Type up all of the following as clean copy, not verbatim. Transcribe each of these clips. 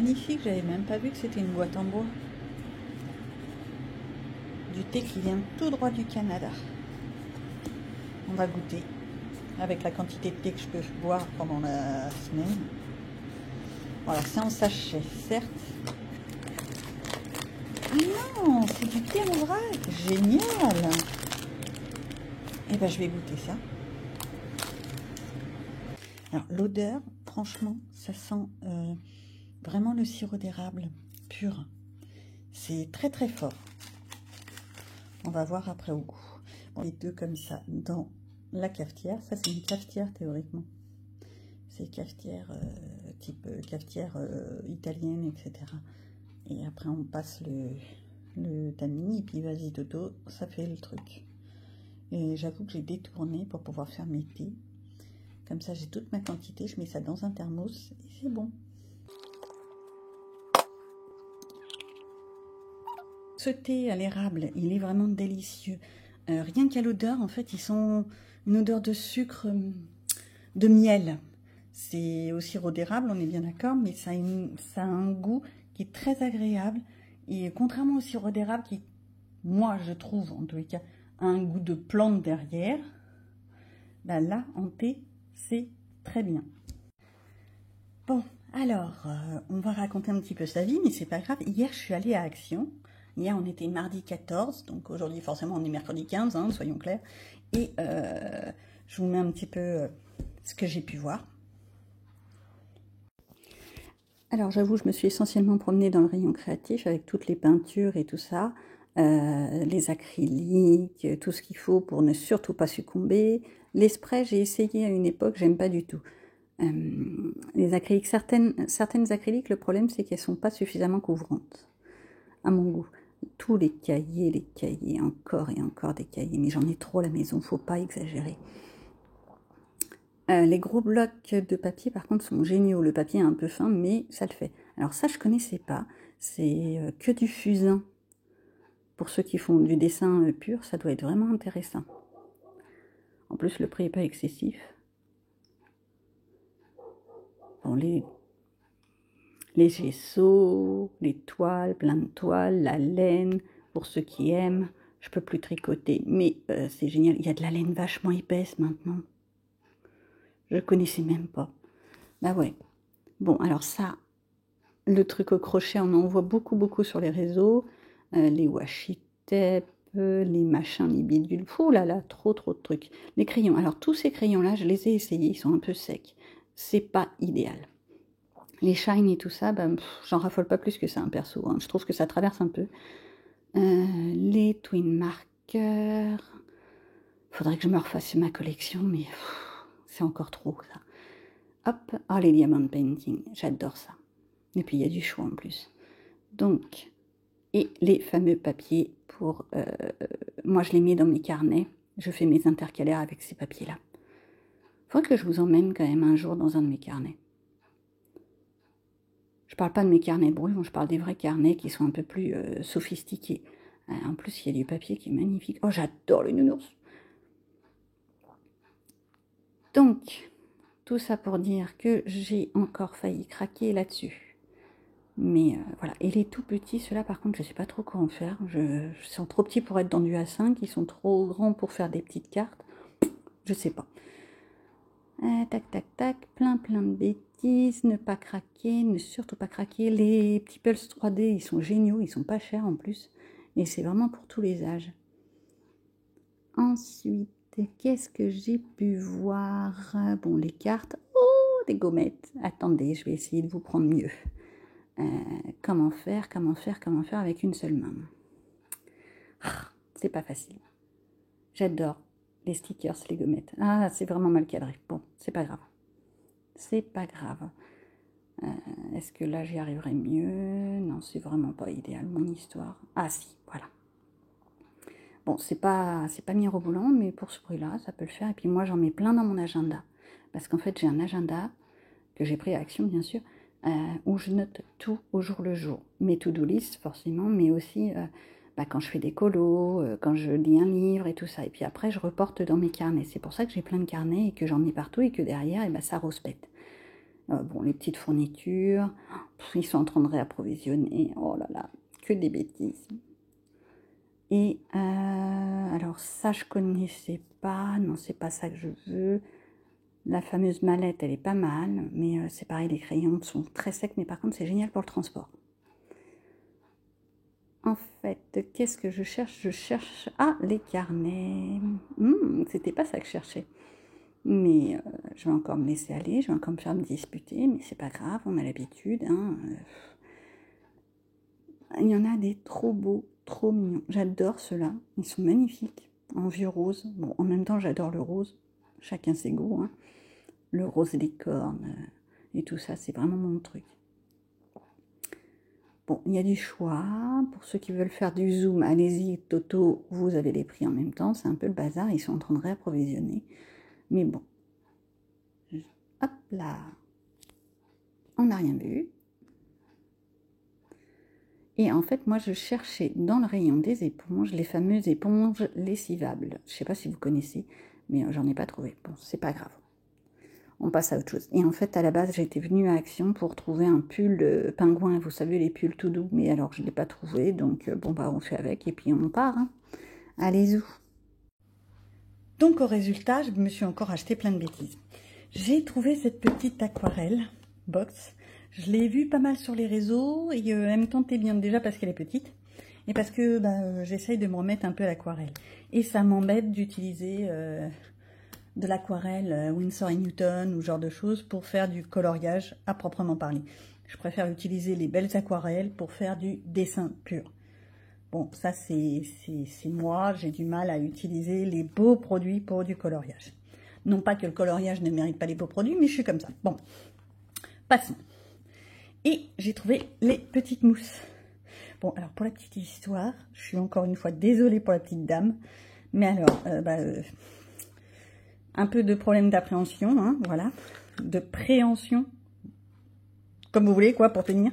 magnifique, j'avais même pas vu que c'était une boîte en bois. Du thé qui vient tout droit du Canada. On va goûter avec la quantité de thé que je peux boire pendant la semaine. Voilà, c'est en sachet, certes. Ah non, c'est du thé en vrac, génial. Et ben je vais goûter ça. Alors l'odeur, franchement, ça sent vraiment le sirop d'érable pur. C'est très très fort. On va voir après au goût. Bon, les deux comme ça dans la cafetière. Ça c'est une cafetière théoriquement. C'est cafetière type cafetière italienne, etc. Et après on passe le tamis et puis vas-y Toto, ça fait le truc. Et j'avoue que j'ai détourné pour pouvoir faire mes thés. Comme ça j'ai toute ma quantité, je mets ça dans un thermos et c'est bon. Ce thé à l'érable, il est vraiment délicieux. Rien qu'à l'odeur, en fait, ils sont une odeur de sucre, de miel. C'est au sirop d'érable, on est bien d'accord, mais ça a un goût qui est très agréable. Et contrairement au sirop d'érable, qui, moi, je trouve, en tous les cas, a un goût de plante derrière, ben là, en thé, c'est très bien. Bon, alors, on va raconter un petit peu sa vie, mais c'est pas grave. Hier, je suis allée à Action. Hier, on était mardi 14, donc aujourd'hui, forcément, on est mercredi 15, hein, soyons clairs. Et je vous mets un petit peu ce que j'ai pu voir. Alors, j'avoue, je me suis essentiellement promenée dans le rayon créatif avec toutes les peintures et tout ça, les acryliques, tout ce qu'il faut pour ne surtout pas succomber. Les sprays, j'ai essayé à une époque, j'aime pas du tout. Les acryliques, certaines acryliques, le problème, c'est qu'elles sont pas suffisamment couvrantes, à mon goût. Tous les cahiers, encore et encore des cahiers, mais j'en ai trop à la maison, faut pas exagérer. Les gros blocs de papier, par contre, sont géniaux. Le papier est un peu fin, mais ça le fait. Alors ça, je connaissais pas. C'est que du fusain. Pour ceux qui font du dessin pur, ça doit être vraiment intéressant. En plus, le prix n'est pas excessif. Bon, les gesso, les toiles, plein de toiles, la laine, pour ceux qui aiment. Je peux plus tricoter, mais c'est génial. Il y a de la laine vachement épaisse maintenant. Je connaissais même pas. Bah ouais. Bon, alors ça, le truc au crochet, on en voit beaucoup sur les réseaux. Les washi tape, les machins, les bidules. Ouh là là, trop de trucs. Les crayons. Alors tous ces crayons-là, je les ai essayés, ils sont un peu secs. C'est pas idéal. Les shine et tout ça, bah, j'en raffole pas plus que ça, un perso. Hein. Je trouve que ça traverse un peu. Les twin markers. Faudrait que je me refasse ma collection, mais c'est encore trop ça. Hop, oh les diamond painting, j'adore ça. Et puis il y a du choix en plus. Donc, et les fameux papiers pour... moi je les mets dans mes carnets, je fais mes intercalaires avec ces papiers-là. Faudrait que je vous emmène quand même un jour dans un de mes carnets. Je parle pas de mes carnets brouillons, je parle des vrais carnets qui sont un peu plus sophistiqués. En plus, il y a du papier qui est magnifique. Oh, j'adore les nounours. Donc, tout ça pour dire que j'ai encore failli craquer là-dessus. Mais voilà, et les tout petits, ceux-là par contre, je ne sais pas trop quoi en faire. Ils sont trop petits pour être dans du A5, ils sont trop grands pour faire des petites cartes. Je sais pas. Tac, plein de bêtises, ne pas craquer, ne surtout pas craquer. Les petits Pulse 3D, ils sont géniaux, ils sont pas chers en plus. Et c'est vraiment pour tous les âges. Ensuite, qu'est-ce que j'ai pu voir? Bon, les cartes. Oh, des gommettes. Attendez, je vais essayer de vous prendre mieux. Comment faire avec une seule main. C'est pas facile. J'adore les stickers, les gommettes. Ah, c'est vraiment mal cadré. Bon, c'est pas grave. C'est pas grave. Est-ce que là, j'y arriverai mieux? Non, c'est vraiment pas idéal, mon histoire. Ah si, voilà. Bon, c'est pas mirobolant, mais pour ce bruit-là, ça peut le faire. Et puis moi, j'en mets plein dans mon agenda. Parce qu'en fait, j'ai un agenda que j'ai pris à Action, bien sûr, où je note tout au jour le jour. Mes to-do list, forcément, mais aussi quand je fais des colos, quand je lis un livre et tout ça. Et puis après, je reporte dans mes carnets. C'est pour ça que j'ai plein de carnets et que j'en mets partout et que derrière, ça rouspète. Bon, les petites fournitures, ils sont en train de réapprovisionner. Oh là là, que des bêtises. Et alors ça, je connaissais pas. Non, c'est pas ça que je veux. La fameuse mallette, elle est pas mal. Mais c'est pareil, les crayons sont très secs. Mais par contre, c'est génial pour le transport. En fait, qu'est-ce que je cherche? Je cherche... Ah, les carnets. C'était pas ça que je cherchais. Mais je vais encore me laisser aller. Je vais encore me faire me disputer. Mais c'est pas grave, on a l'habitude. Hein. Il y en a des trop beaux, trop mignons. J'adore ceux-là. Ils sont magnifiques. En vieux rose. Bon, en même temps, j'adore le rose. Chacun ses goûts. Hein. Le rose licorne et tout ça, c'est vraiment mon truc. Bon, il y a du choix. Pour ceux qui veulent faire du zoom, allez-y, Toto, vous avez les prix en même temps. C'est un peu le bazar. Ils sont en train de réapprovisionner. Mais bon. Hop là. On n'a rien vu. Et en fait, moi, je cherchais dans le rayon des éponges, les fameuses éponges lessivables. Je ne sais pas si vous connaissez, mais j'en ai pas trouvé. Bon, c'est pas grave. On passe à autre chose. Et en fait, à la base, j'étais venue à Action pour trouver un pull pingouin. Vous savez, les pulls tout doux. Mais alors, je ne l'ai pas trouvé. Donc, bon, bah, on fait avec et puis on part. Hein. Allez-y. Donc, au résultat, je me suis encore acheté plein de bêtises. J'ai trouvé cette petite aquarelle box. Je l'ai vue pas mal sur les réseaux et elle me tentait bien déjà parce qu'elle est petite et parce que bah, j'essaye de me remettre un peu à l'aquarelle. Et ça m'embête d'utiliser de l'aquarelle Winsor & Newton ou ce genre de choses pour faire du coloriage à proprement parler. Je préfère utiliser les belles aquarelles pour faire du dessin pur. Bon, ça c'est moi, j'ai du mal à utiliser les beaux produits pour du coloriage. Non pas que le coloriage ne mérite pas les beaux produits, mais je suis comme ça. Bon, passons. Et j'ai trouvé les petites mousses. Bon, alors pour la petite histoire, je suis encore une fois désolée pour la petite dame. Mais alors, un peu de problème d'appréhension, hein, voilà. De préhension, comme vous voulez, quoi, pour tenir.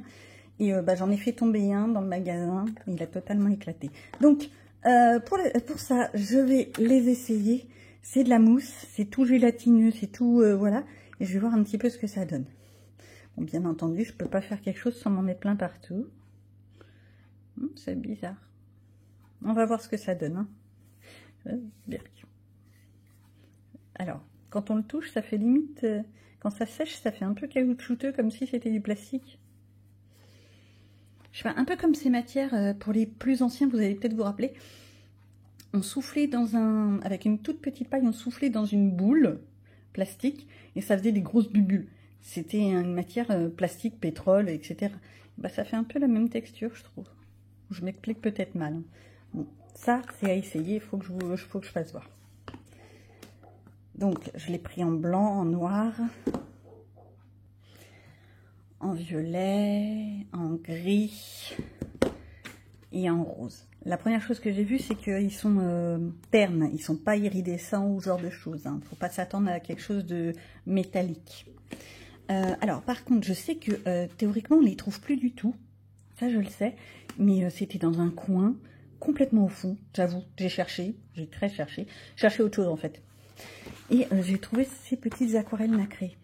Et j'en ai fait tomber un dans le magasin. Il a totalement éclaté. Donc, pour ça, je vais les essayer. C'est de la mousse, c'est tout gélatineux, c'est tout, voilà. Et je vais voir un petit peu ce que ça donne. Bon, bien entendu, je ne peux pas faire quelque chose sans m'en mettre plein partout. C'est bizarre. On va voir ce que ça donne. Hein. Alors, quand on le touche, ça fait limite... quand ça sèche, ça fait un peu caoutchouteux, comme si c'était du plastique. Je fais un peu comme ces matières, pour les plus anciens, vous allez peut-être vous rappeler. On soufflait dans un... Avec une toute petite paille, on soufflait dans une boule plastique, et ça faisait des grosses bulles. C'était une matière plastique, pétrole, etc. Bah, ça fait un peu la même texture, je trouve. Je m'explique peut-être mal. Bon, ça, c'est à essayer, il faut que je fasse voir. Donc, je l'ai pris en blanc, en noir, en violet, en gris et en rose. La première chose que j'ai vue, c'est qu'ils sont ternes, ils sont pas iridescents ou ce genre de choses. Hein. Faut pas s'attendre à quelque chose de métallique. Alors, par contre, je sais que théoriquement, on les trouve plus du tout. Ça, je le sais. Mais c'était dans un coin, complètement au fond. J'avoue, j'ai cherché, j'ai très cherché. Cherché autre chose, en fait. Et j'ai trouvé ces petites aquarelles nacrées.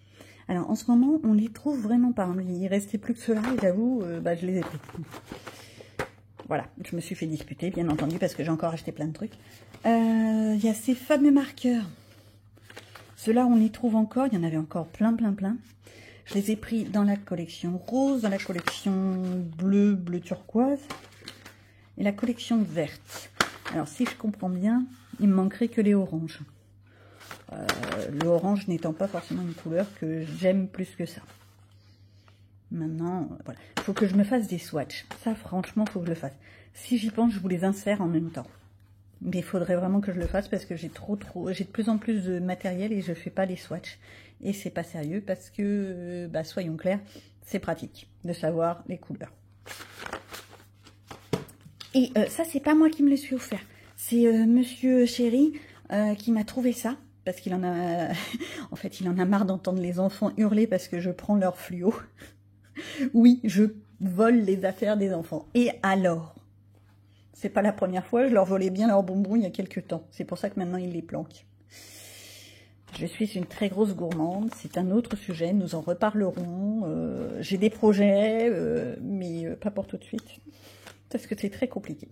Alors, en ce moment, on les trouve vraiment pas. Il restait plus que ceux-là, et j'avoue, je les ai pris. Voilà, je me suis fait disputer, bien entendu, parce que j'ai encore acheté plein de trucs. Il y a ces fameux marqueurs. Ceux-là, on les trouve encore. Il y en avait encore plein. Je les ai pris dans la collection rose, dans la collection bleu turquoise et la collection verte. Alors, si je comprends bien, il me manquerait que les oranges. Le orange n'étant pas forcément une couleur que j'aime plus que ça. Maintenant, voilà. Il faut que je me fasse des swatchs. Ça, franchement, il faut que je le fasse. Si j'y pense, je vous les insère en même temps. Mais il faudrait vraiment que je le fasse parce que j'ai j'ai de plus en plus de matériel et je fais pas les swatchs. Et c'est pas sérieux parce que, soyons clairs, c'est pratique de savoir les couleurs. Et ça, c'est pas moi qui me le suis offert. C'est Monsieur Chéri qui m'a trouvé ça. Parce qu'il en a... en fait, il en a marre d'entendre les enfants hurler parce que je prends leur fluo. Oui, je vole les affaires des enfants. Et alors? C'est pas la première fois, je leur volais bien leurs bonbons il y a quelques temps. C'est pour ça que maintenant, ils les planquent. Je suis une très grosse gourmande, c'est un autre sujet, nous en reparlerons. J'ai des projets, mais pas pour tout de suite, parce que c'est très compliqué.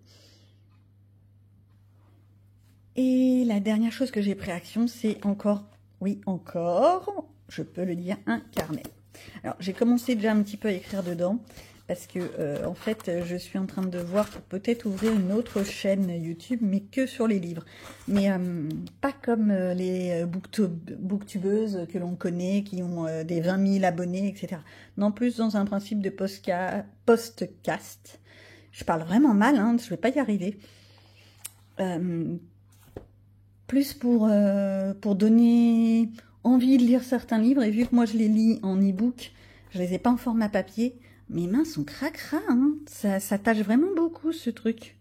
Et la dernière chose que j'ai pris action, c'est encore, oui encore, je peux le dire, un carnet. Alors j'ai commencé déjà un petit peu à écrire dedans, parce que en fait je suis en train de voir pour peut-être ouvrir une autre chaîne YouTube, mais que sur les livres. Mais pas comme les booktubeuses que l'on connaît, qui ont des 20 000 abonnés, etc. Non, plus dans un principe de postcast. Je parle vraiment mal, hein, je vais pas y arriver. Plus pour donner envie de lire certains livres, et vu que moi je les lis en e-book, je les ai pas en format papier, mes mains sont cracra, hein. Ça tâche vraiment beaucoup ce truc.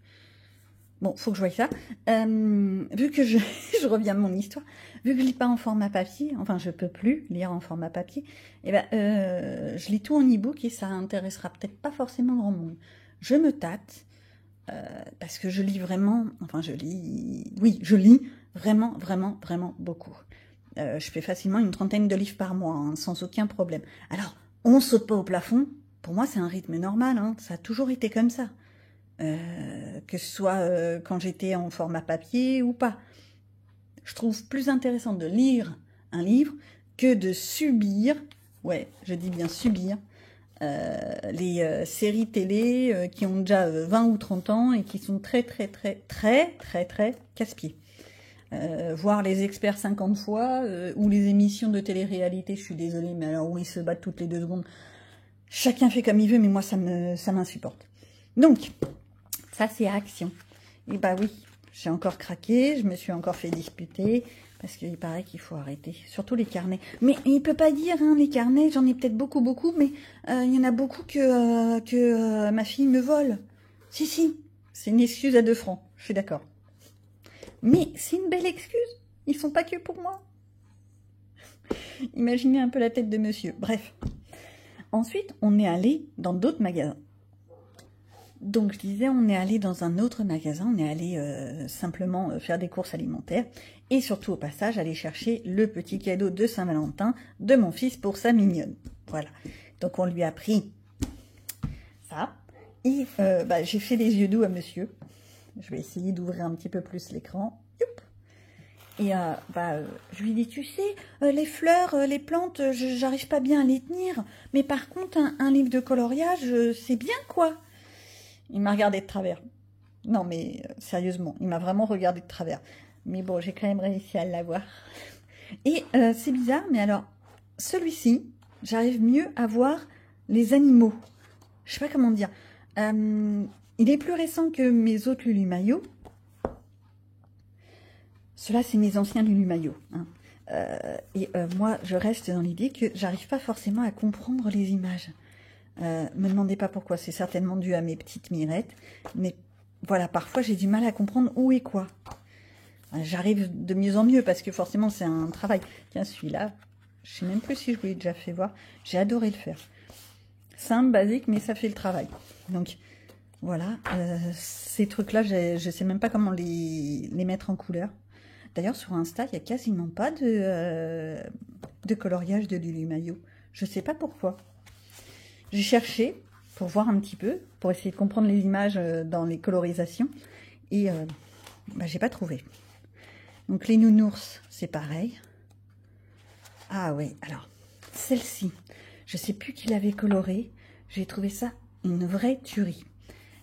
Bon, faut que je voie ça. Vu que je reviens de mon histoire, vu que je lis pas en format papier, enfin je peux plus lire en format papier, et ben je lis tout en e-book et ça intéressera peut-être pas forcément grand monde. Je me tâte, parce que je lis vraiment, enfin je lis vraiment, vraiment, vraiment beaucoup. Je fais facilement une 30aine de livres par mois, hein, sans aucun problème. Alors, on saute pas au plafond, pour moi c'est un rythme normal, hein, ça a toujours été comme ça. Que ce soit quand j'étais en format papier ou pas. Je trouve plus intéressant de lire un livre que de subir, ouais, je dis bien subir, les séries télé qui ont déjà 20 ou 30 ans et qui sont très casse-pieds. Voir les experts 50 fois, ou les émissions de télé-réalité, je suis désolée, mais alors où ils se battent toutes les 2 secondes. Chacun fait comme il veut, mais moi ça m'insupporte. Donc, ça c'est action. Et bah oui, j'ai encore craqué, je me suis encore fait disputer, parce qu'il paraît qu'il faut arrêter, surtout les carnets. Mais il peut pas dire, hein, les carnets, j'en ai peut-être beaucoup, mais il y en a beaucoup que ma fille me vole. Si, c'est une excuse à 2 francs, je suis d'accord. Mais c'est une belle excuse, ils sont pas que pour moi. Imaginez un peu la tête de monsieur. Bref. Ensuite, on est allé dans d'autres magasins. Donc, je disais, on est allé dans un autre magasin, on est allé simplement faire des courses alimentaires et surtout, au passage, aller chercher le petit cadeau de Saint-Valentin de mon fils pour sa mignonne. Voilà. Donc, on lui a pris ça. Et j'ai fait les yeux doux à monsieur. Je vais essayer d'ouvrir un petit peu plus l'écran. Et je lui dis, tu sais, les fleurs, les plantes, j'arrive pas bien à les tenir. Mais par contre, un livre de coloriage, c'est bien, quoi. Il m'a regardé de travers. Non, mais sérieusement, il m'a vraiment regardé de travers. Mais bon, j'ai quand même réussi à l'avoir. Et c'est bizarre, mais alors, celui-ci, j'arrive mieux à voir les animaux. Je sais pas comment dire. Il est plus récent que mes autres Lulu Maillot. Ceux-là, c'est mes anciens Lulu Maillot. Hein. Moi, je reste dans l'idée que j'arrive pas forcément à comprendre les images. Me demandez pas pourquoi, c'est certainement dû à mes petites mirettes, mais voilà, parfois j'ai du mal à comprendre où est quoi. J'arrive de mieux en mieux, parce que forcément c'est un travail. Tiens, celui-là, je sais même plus si je vous l'ai déjà fait voir, j'ai adoré le faire. Simple, basique, mais ça fait le travail. Donc, voilà, ces trucs-là, je sais même pas comment les mettre en couleur. D'ailleurs, sur Insta, il n'y a quasiment pas de coloriage de Lulu Maillot. Je sais pas pourquoi. J'ai cherché pour voir un petit peu, pour essayer de comprendre les images dans les colorisations, et j'ai pas trouvé. Donc les nounours, c'est pareil. Ah oui, alors, celle-ci, je sais plus qui l'avait colorée, j'ai trouvé ça une vraie tuerie.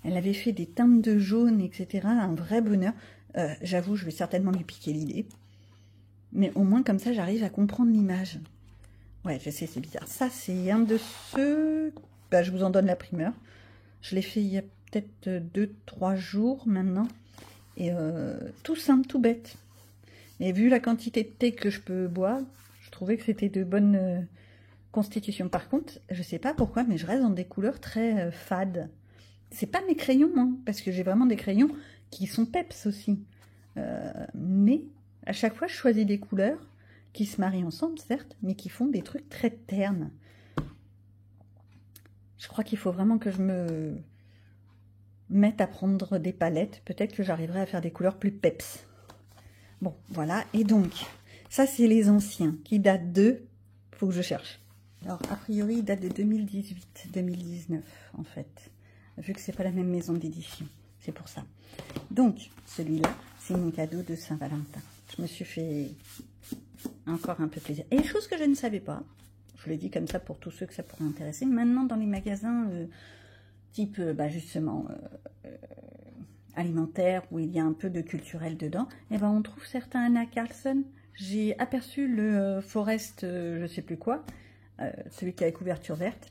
Elle avait fait des teintes de jaune, etc., un vrai bonheur. J'avoue, je vais certainement lui piquer l'idée. Mais au moins, comme ça, j'arrive à comprendre l'image. Ouais, je sais, c'est bizarre. Ça, c'est un de ceux... je vous en donne la primeur. Je l'ai fait il y a peut-être 2-3 jours maintenant. Et tout simple, tout bête. Et vu la quantité de thé que je peux boire, je trouvais que c'était de bonne constitution. Par contre, je sais pas pourquoi, mais je reste dans des couleurs très fades. C'est pas mes crayons, hein, parce que j'ai vraiment des crayons qui sont peps aussi. Mais à chaque fois, je choisis des couleurs qui se marient ensemble, certes, mais qui font des trucs très ternes. Je crois qu'il faut vraiment que je me mette à prendre des palettes. Peut-être que j'arriverai à faire des couleurs plus peps. Bon, voilà. Et donc, Ça, c'est les anciens qui datent de... Faut que je cherche. Alors, a priori, il date de 2018, 2019, en fait. Vu que c'est pas la même maison d'édition. C'est pour ça. Donc, celui-là, c'est mon cadeau de Saint-Valentin. Je me suis fait encore un peu plaisir. Et chose que je ne savais pas, je l'ai dit comme ça pour tous ceux que ça pourrait intéresser, maintenant dans les magasins type, justement, alimentaire, où il y a un peu de culturel dedans, et ben on trouve certains Anna Carlson. J'ai aperçu le Forest, je sais plus quoi, celui qui a la couverture verte.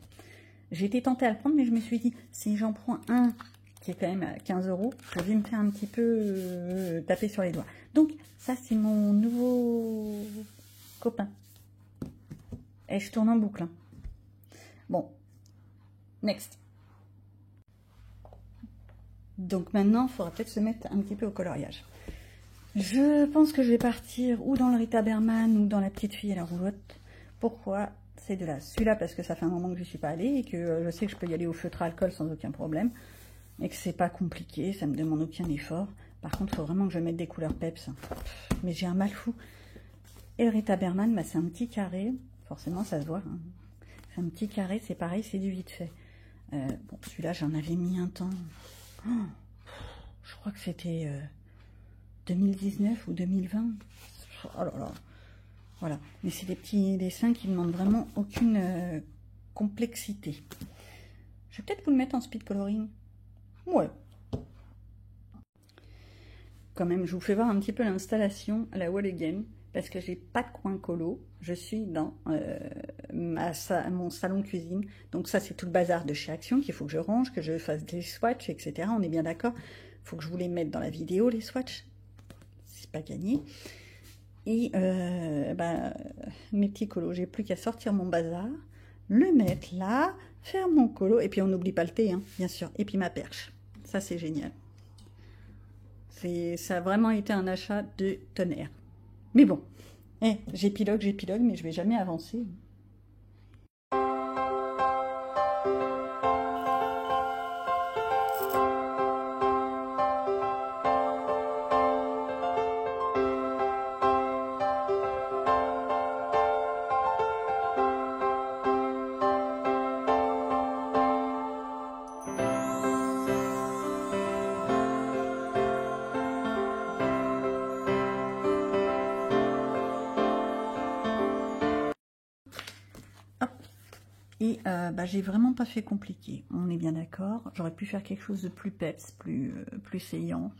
J'ai été tentée à le prendre, mais je me suis dit, si j'en prends un qui est quand même à 15 €, je vais me faire un petit peu taper sur les doigts. Donc, ça, c'est mon nouveau copain. Et je tourne en boucle. Hein. Bon, next. Donc maintenant, il faudra peut-être se mettre un petit peu au coloriage. Je pense que je vais partir ou dans le Rita Berman ou dans la petite fille à la roulotte. Pourquoi ces deux-là? Celui-là parce que ça fait un moment que je n'y suis pas allée et que je sais que je peux y aller au feutre à alcool sans aucun problème. Et que c'est pas compliqué, ça me demande aucun effort. Par contre, il faut vraiment que je mette des couleurs peps. Mais j'ai un mal fou. Et le Rita Berman, c'est un petit carré. Forcément, ça se voit. Hein. C'est un petit carré, c'est pareil, c'est du vite fait. Bon, celui-là, j'en avais mis un temps. Oh, je crois que c'était 2019 ou 2020. Oh là là. Voilà. Mais c'est des petits dessins qui ne demandent vraiment aucune complexité. Je vais peut-être vous le mettre en speed coloring. Ouais. Quand même, je vous fais voir un petit peu l'installation à la wall again, parce que j'ai pas de coin colo. Je suis dans mon salon cuisine. Donc ça, c'est tout le bazar de chez Action qu'il faut que je range, que je fasse des swatchs, etc. On est bien d'accord. Il faut que je vous les mette dans la vidéo, les swatchs. C'est pas gagné. Et mes petits colos, j'ai plus qu'à sortir mon bazar, le mettre là, faire mon colo, et puis on n'oublie pas le thé, hein, bien sûr, et puis ma perche. Ça, c'est génial. Ça a vraiment été un achat de tonnerre. Mais bon, j'épilogue, mais je vais jamais avancer. Et j'ai vraiment pas fait compliqué, on est bien d'accord. J'aurais pu faire quelque chose de plus peps, plus saillant.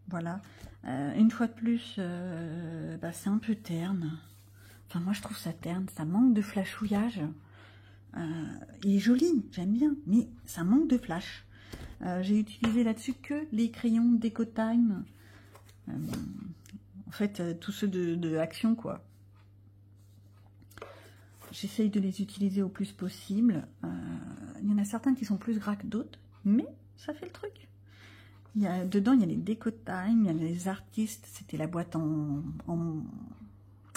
Voilà. Une fois de plus, c'est un peu terne. Enfin, moi, je trouve ça terne. Ça manque de flashouillage. Il est joli, j'aime bien, mais ça manque de flash. J'ai utilisé là-dessus que les crayons Decotime. En fait, tous ceux de Action, quoi. J'essaye de les utiliser au plus possible. Il y en a certains qui sont plus gras que d'autres, mais ça fait le truc. Dedans, il y a les Decotime, il y a les artistes. C'était la boîte en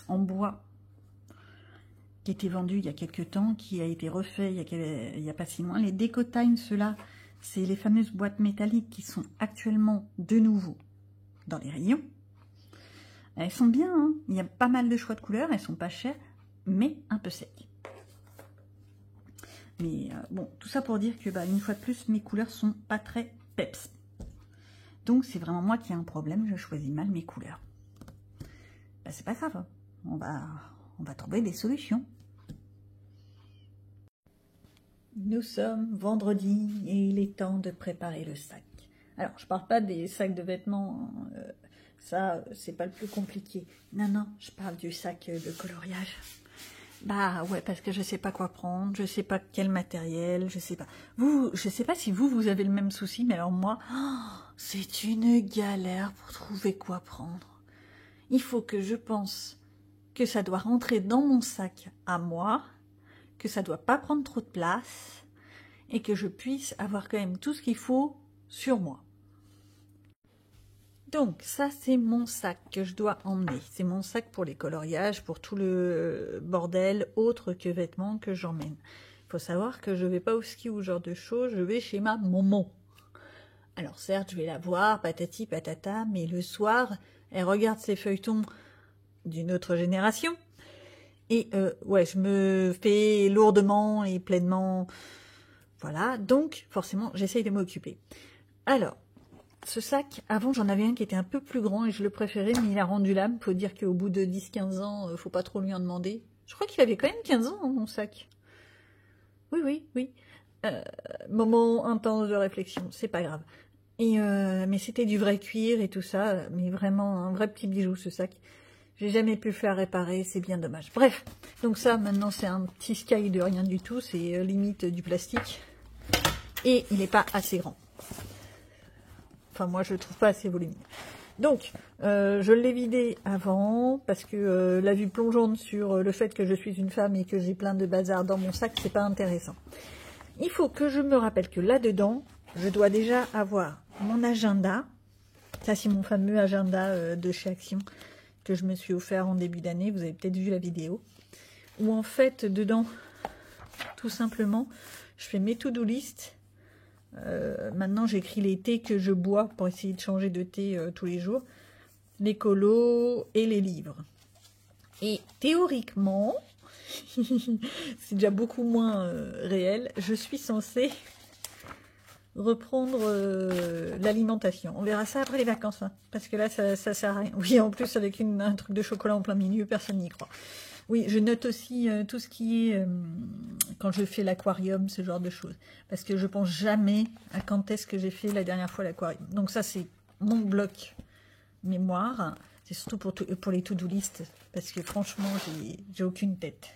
bois qui était vendue il y a quelques temps, qui a été refait il y a pas si loin. Les Decotime, ceux-là, c'est les fameuses boîtes métalliques qui sont actuellement de nouveau dans les rayons. Elles sont bien, hein. Il y a pas mal de choix de couleurs, elles sont pas chères, mais un peu sec. Mais bon, tout ça pour dire que une fois de plus, mes couleurs sont pas très peps. Donc c'est vraiment moi qui ai un problème, je choisis mal mes couleurs. C'est pas grave, hein. On va trouver des solutions. Nous sommes vendredi et il est temps de préparer le sac. Alors, je parle pas des sacs de vêtements, ça c'est pas le plus compliqué. Non, je parle du sac de coloriage. Ouais, parce que je sais pas quoi prendre, je sais pas quel matériel, je sais pas. Je sais pas si vous avez le même souci, mais alors moi, c'est une galère pour trouver quoi prendre. Il faut que je pense que ça doit rentrer dans mon sac à moi, que ça doit pas prendre trop de place, et que je puisse avoir quand même tout ce qu'il faut sur moi. Donc, ça, c'est mon sac que je dois emmener. C'est mon sac pour les coloriages, pour tout le bordel autre que vêtements que j'emmène. Il faut savoir que je ne vais pas au ski ou ce genre de choses, je vais chez ma maman. Alors certes, je vais la voir, patati patata, mais le soir, elle regarde ses feuilletons d'une autre génération. Et ouais, je me fais lourdement et pleinement... Voilà, donc forcément, j'essaye de m'occuper. Alors, ce sac, avant j'en avais un qui était un peu plus grand et je le préférais, mais il a rendu l'âme. Faut dire qu'au bout de 10-15 ans, faut pas trop lui en demander. Je crois qu'il avait quand même 15 ans, hein, mon sac. Oui. Moment intense de réflexion, c'est pas grave. Et mais c'était du vrai cuir et tout ça, mais vraiment un vrai petit bijou ce sac. J'ai jamais pu le faire réparer, c'est bien dommage. Bref, donc ça maintenant c'est un petit sky de rien du tout, c'est limite du plastique. Et il n'est pas assez grand. Enfin moi je le trouve pas assez volumineux. Donc je l'ai vidé avant parce que la vue plongeante sur le fait que je suis une femme et que j'ai plein de bazar dans mon sac, c'est pas intéressant. Il faut que je me rappelle que là-dedans, je dois déjà avoir mon agenda. Ça c'est mon fameux agenda de chez Action que je me suis offert en début d'année, vous avez peut-être vu la vidéo, où en fait, dedans, tout simplement, je fais mes to-do list. Maintenant, j'écris les thés que je bois pour essayer de changer de thé tous les jours, les colos et les livres. Et théoriquement, c'est déjà beaucoup moins réel, je suis censée reprendre l'alimentation. On verra ça après les vacances, hein, parce que là, ça sert à rien. Oui, en plus, avec un truc de chocolat en plein milieu, personne n'y croit. Oui, je note aussi tout ce qui est, quand je fais l'aquarium, ce genre de choses. Parce que je pense jamais à quand est-ce que j'ai fait la dernière fois l'aquarium. Donc ça, c'est mon bloc mémoire. C'est surtout pour les to-do list, parce que franchement, j'ai aucune tête.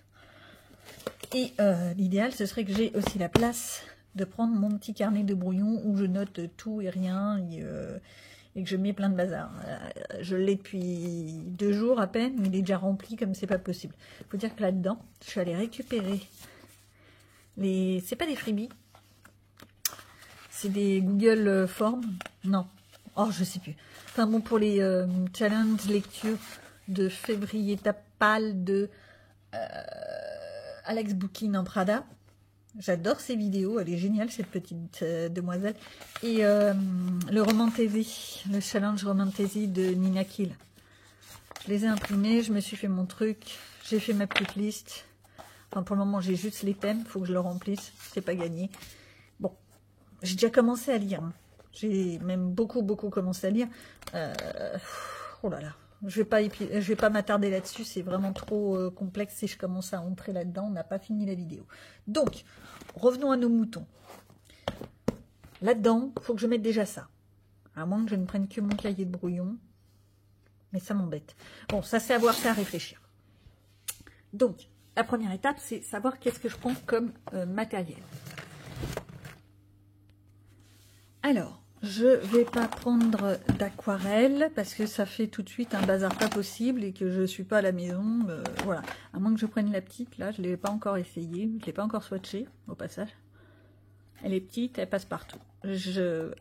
Et l'idéal, ce serait que j'ai aussi la place de prendre mon petit carnet de brouillon où je note tout et rien et que je mets plein de bazar. Je l'ai depuis 2 jours à peine, mais il est déjà rempli comme c'est pas possible. Il faut dire que là-dedans, je suis allée récupérer les... C'est pas des freebies, c'est des Google Forms. Non, oh je sais plus. Enfin bon, pour les challenges lecture de février tapal de Alex Bookin en Prada. J'adore ces vidéos, elle est géniale cette petite demoiselle. Et le Romantaisie, le challenge Romantaisie de Nina Kill. Je les ai imprimés, je me suis fait mon truc, j'ai fait ma petite liste. Enfin pour le moment j'ai juste les thèmes, il faut que je le remplisse, c'est pas gagné. Bon, j'ai déjà commencé à lire. J'ai même beaucoup commencé à lire. Oh là là. Je vais pas m'attarder là-dessus, c'est vraiment trop complexe si je commence à entrer là-dedans, on n'a pas fini la vidéo. Donc, revenons à nos moutons. Là-dedans, il faut que je mette déjà ça. À moins que je ne prenne que mon cahier de brouillon. Mais ça m'embête. Bon, ça c'est avoir ça à réfléchir. Donc, la première étape, c'est savoir qu'est-ce que je prends comme matériel. Alors, je vais pas prendre d'aquarelle parce que ça fait tout de suite un bazar pas possible et que je suis pas à la maison. Voilà, à moins que je prenne la petite. Là, je l'ai pas encore essayé, je l'ai pas encore swatché au passage. Elle est petite, elle passe partout.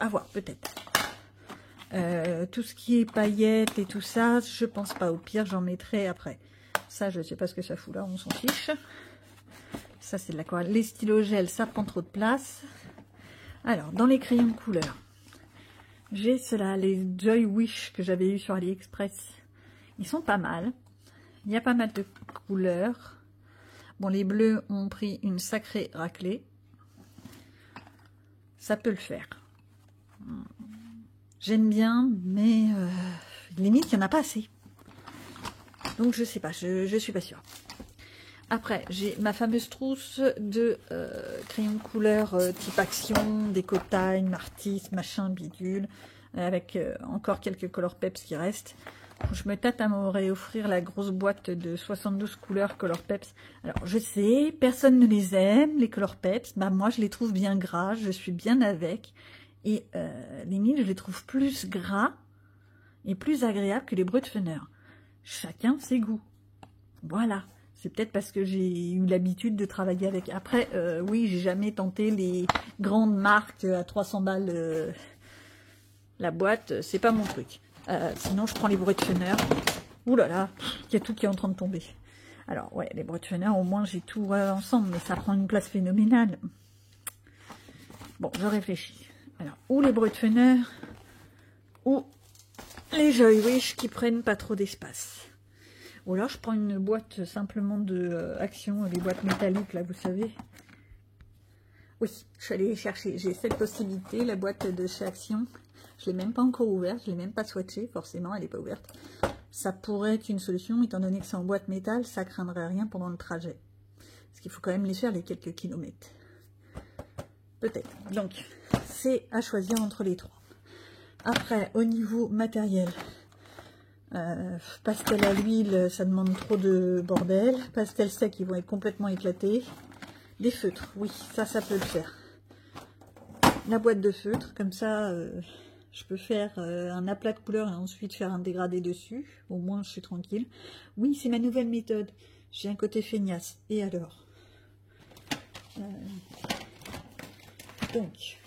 À voir peut-être. Tout ce qui est paillettes et tout ça, je pense pas. Au pire, j'en mettrai après. Ça, je sais pas ce que ça fout là, on s'en fiche. Ça, c'est de l'aquarelle. Les stylos gel, ça prend trop de place. Alors, dans les crayons de couleur. J'ai ceux-là, les Joy Wish que j'avais eu sur AliExpress. Ils sont pas mal. Il y a pas mal de couleurs. Bon, les bleus ont pris une sacrée raclée. Ça peut le faire. J'aime bien, mais limite, il n'y en a pas assez. Donc, je sais pas, je suis pas sûre. Après, j'ai ma fameuse trousse de crayons de couleur type Action, Déco-Time, Artiste, machin, bidule, avec encore quelques Color Peps qui restent. Je me tâte à me réoffrir la grosse boîte de 72 couleurs Color Peps. Alors, je sais, personne ne les aime, les Color Peps. Bah, moi, je les trouve bien gras, je suis bien avec. Et limite, je les trouve plus gras et plus agréables que les Brutfener. Chacun ses goûts. Voilà. C'est peut-être parce que j'ai eu l'habitude de travailler avec. Après, oui, j'ai jamais tenté les grandes marques à 300 balles la boîte. C'est pas mon truc. Sinon, je prends les Brutfener. Ouh là là, il y a tout qui est en train de tomber. Alors, ouais, les Brutfener, au moins, j'ai tout ensemble, mais ça prend une place phénoménale. Bon, je réfléchis. Alors, ou les Brutfener, ou les Joy Wish qui prennent pas trop d'espace. Ou alors je prends une boîte simplement de Action, les boîtes métalliques là, vous savez. Oui, je suis allée chercher, j'ai cette possibilité, la boîte de chez Action. Je ne l'ai même pas encore ouverte, je ne l'ai même pas swatchée, forcément, elle n'est pas ouverte. Ça pourrait être une solution, étant donné que c'est en boîte métal, ça ne craindrait rien pendant le trajet. Parce qu'il faut quand même les faire les quelques kilomètres. Peut-être. Donc, c'est à choisir entre les trois. Après, au niveau matériel, pastel à l'huile, ça demande trop de bordel. Pastel sec, ils vont être complètement éclatés. Des feutres, oui, ça peut le faire. La boîte de feutres, comme ça, je peux faire un aplat de couleur et ensuite faire un dégradé dessus. Au moins, je suis tranquille. Oui, c'est ma nouvelle méthode. J'ai un côté feignasse. Et alors donc,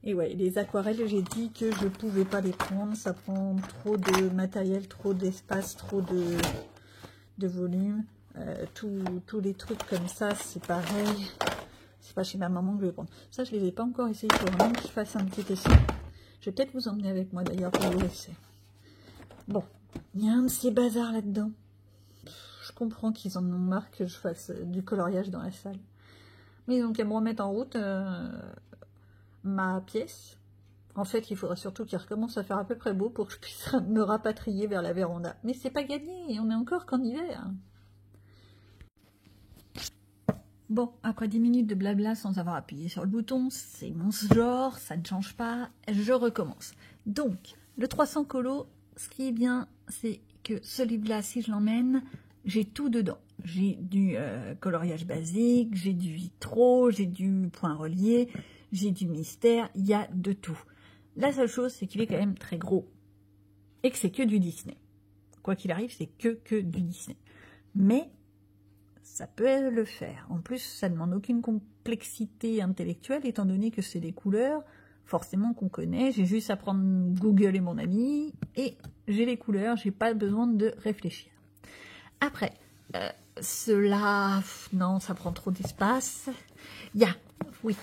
et ouais, les aquarelles, j'ai dit que je pouvais pas les prendre. Ça prend trop de matériel, trop d'espace, trop de volume. Tous les trucs comme ça, c'est pareil. C'est pas chez ma maman que je vais prendre. Ça, je les ai pas encore essayé. Il faut vraiment que je fasse un petit essai. Je vais peut-être vous emmener avec moi d'ailleurs pour vous laisser. Bon, il y a un de ces bazars là-dedans. Je comprends qu'ils en ont marre que je fasse du coloriage dans la salle. Mais donc, à me remettre en route ma pièce. En fait, il faudrait surtout qu'il recommence à faire à peu près beau pour que je puisse me rapatrier vers la véranda. Mais c'est pas gagné, on est encore qu'en hiver. Bon, après 10 minutes de blabla sans avoir appuyé sur le bouton, c'est mon genre, ça ne change pas, je recommence. Donc, le 300 colo, ce qui est bien, c'est que celui-là, si je l'emmène, j'ai tout dedans. J'ai du coloriage basique, j'ai du vitro, j'ai du point relié, j'ai du mystère, il y a de tout. La seule chose, c'est qu'il est quand même très gros et que c'est que du Disney. Quoi qu'il arrive, c'est que du Disney. Mais ça peut le faire. En plus, ça ne demande aucune complexité intellectuelle, étant donné que c'est des couleurs, forcément qu'on connaît. J'ai juste à prendre Google et mon ami, et j'ai les couleurs, j'ai pas besoin de réfléchir. Après, cela, non, ça prend trop d'espace. Il y a, oui,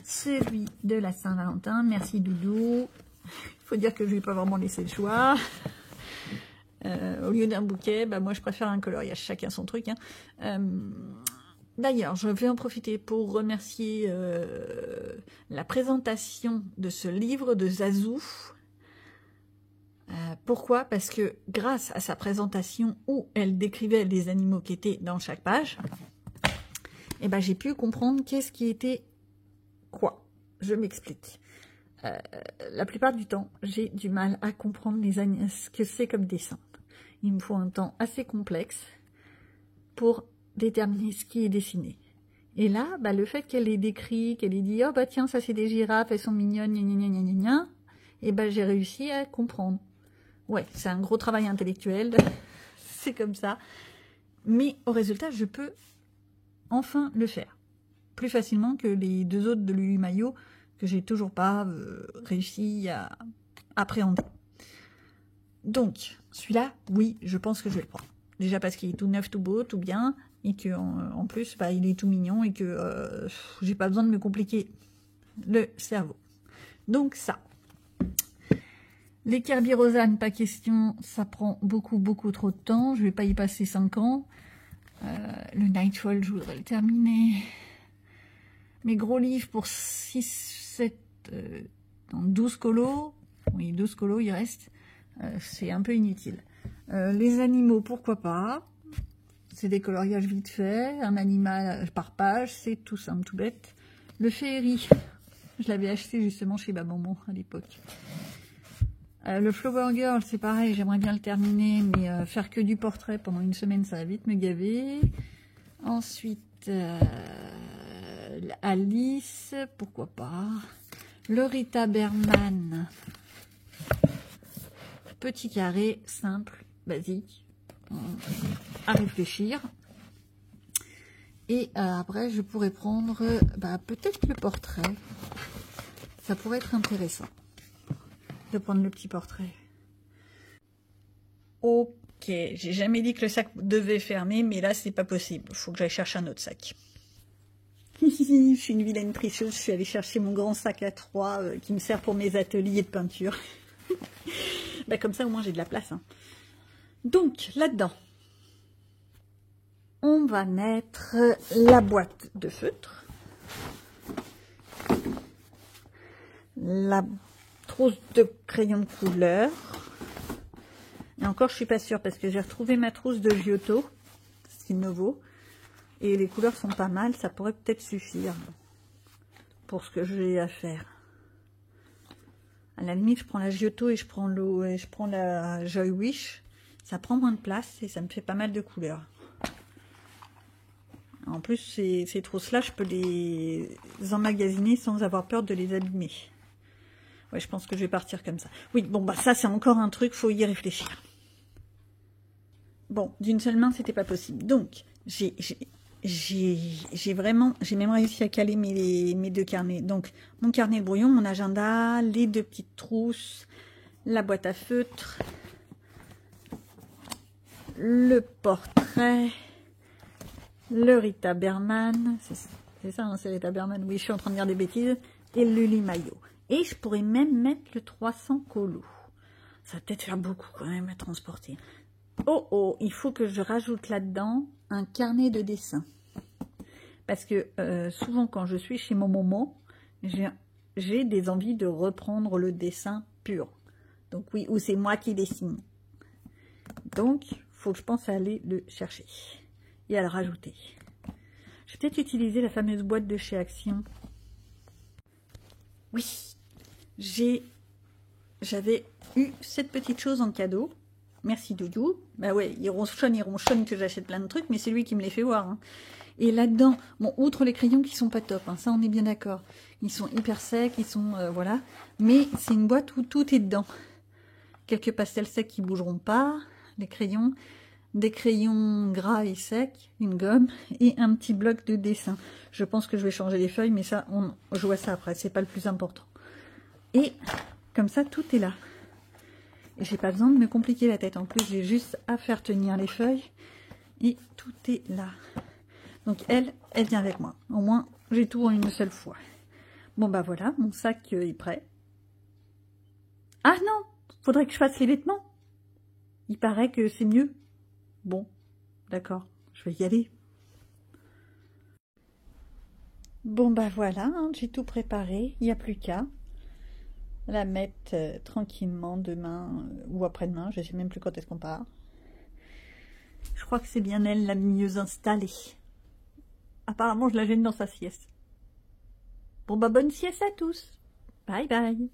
celui de la Saint-Valentin, merci Doudou. Il faut dire que je lui ai pas vraiment laissé le choix. Au lieu d'un bouquet, bah moi je préfère un coloriage, chacun son truc. Hein. D'ailleurs, je vais en profiter pour remercier la présentation de ce livre de Zazou. Pourquoi? Parce que grâce à sa présentation où elle décrivait les animaux qui étaient dans chaque page, eh ben, j'ai pu comprendre qu'est-ce qui était quoi. Je m'explique. La plupart du temps, j'ai du mal à comprendre ce que c'est comme dessin. Il me faut un temps assez complexe pour déterminer ce qui est dessiné. Et là, bah, le fait qu'elle ait décrit, qu'elle ait dit « Oh bah tiens, ça c'est des girafes, elles sont mignonnes, gna gna gna gna gna », et bah j'ai réussi à comprendre. Ouais, c'est un gros travail intellectuel, c'est comme ça. Mais au résultat, je peux enfin le faire. Plus facilement que les deux autres de Lulu Maillot que j'ai toujours pas réussi à appréhender. Donc, celui-là, oui, je pense que je vais le prendre. Déjà parce qu'il est tout neuf, tout beau, tout bien, et que en plus, bah, il est tout mignon et que j'ai pas besoin de me compliquer le cerveau. Donc ça. Les Kirby Rosanne, pas question, ça prend beaucoup trop de temps. Je vais pas y passer 5 ans. Le Nightfall, je voudrais le terminer. Mes gros livres pour 6, 7, 12 colos. Oui, 12 colos, il reste. C'est un peu inutile. Les animaux, pourquoi pas. C'est des coloriages vite fait. Un animal par page, c'est tout simple, tout bête. Le Féerie, je l'avais acheté justement chez Babamon à l'époque. Le Flower Girl, c'est pareil, j'aimerais bien le terminer, mais faire que du portrait pendant une semaine, ça va vite me gaver. Ensuite, Alice, pourquoi pas. Le Rita Berman, petit carré, simple, basique, à réfléchir. Et après, je pourrais prendre peut-être le portrait. Ça pourrait être intéressant de prendre le petit portrait. Ok, j'ai jamais dit que le sac devait fermer, mais là, c'est pas possible. Il faut que j'aille chercher un autre sac. Je suis une vilaine tricheuse, je suis allée chercher mon grand sac à 3 qui me sert pour mes ateliers de peinture. Comme ça, au moins, j'ai de la place. Hein. Donc, là-dedans, on va mettre la boîte de feutre, la trousse de crayon de couleur. Et encore, je suis pas sûre parce que j'ai retrouvé ma trousse de Giotto, style nouveau, et les couleurs sont pas mal. Ça pourrait peut-être suffire pour ce que j'ai à faire. À la limite, je prends la Giotto et je prends l'eau et je prends la Joy Wish. Ça prend moins de place et ça me fait pas mal de couleurs. En plus, ces trousses-là, je peux les emmagasiner sans avoir peur de les abîmer. Ouais, je pense que je vais partir comme ça. Oui, bon, bah ça, c'est encore un truc, faut y réfléchir. Bon, d'une seule main, c'était pas possible. Donc, j'ai même réussi à caler mes deux carnets. Donc, mon carnet de brouillon, mon agenda, les deux petites trousses, la boîte à feutre, le portrait, le Rita Berman, c'est ça, hein, c'est Rita Berman, oui, je suis en train de dire des bêtises, et le Lily Maillot. Et je pourrais même mettre le 300 colo. Ça va peut-être faire beaucoup quand même à transporter. Oh oh, il faut que je rajoute là-dedans un carnet de dessin. Parce que souvent quand je suis chez mon maman, j'ai des envies de reprendre le dessin pur. Donc oui, ou c'est moi qui dessine. Donc, il faut que je pense à aller le chercher et à le rajouter. Je vais peut-être utiliser la fameuse boîte de chez Action. Oui, j'avais eu cette petite chose en cadeau. Merci Doudou. Bah ouais, il ronchonne que j'achète plein de trucs, mais c'est lui qui me les fait voir. Hein. Et là-dedans, bon, outre les crayons qui sont pas top, hein, ça on est bien d'accord. Ils sont hyper secs, ils sont, voilà. Mais c'est une boîte où tout est dedans. Quelques pastels secs qui bougeront pas, les crayons, des crayons gras et secs, une gomme et un petit bloc de dessin. Je pense que je vais changer les feuilles, mais ça, je vois ça après, c'est pas le plus important. Et comme ça, tout est là. Et j'ai pas besoin de me compliquer la tête. En plus, j'ai juste à faire tenir les feuilles et tout est là. Donc elle vient avec moi. Au moins, j'ai tout en une seule fois. Bon bah voilà, mon sac est prêt. Ah non, faudrait que je fasse les vêtements. Il paraît que c'est mieux. Bon, d'accord, je vais y aller. Bon bah voilà, hein, j'ai tout préparé, il n'y a plus qu'à la mettre tranquillement demain ou après-demain, je ne sais même plus quand est-ce qu'on part. Je crois que c'est bien elle la mieux installée. Apparemment, je la gêne dans sa sieste. Bon bah bonne sieste à tous. Bye bye.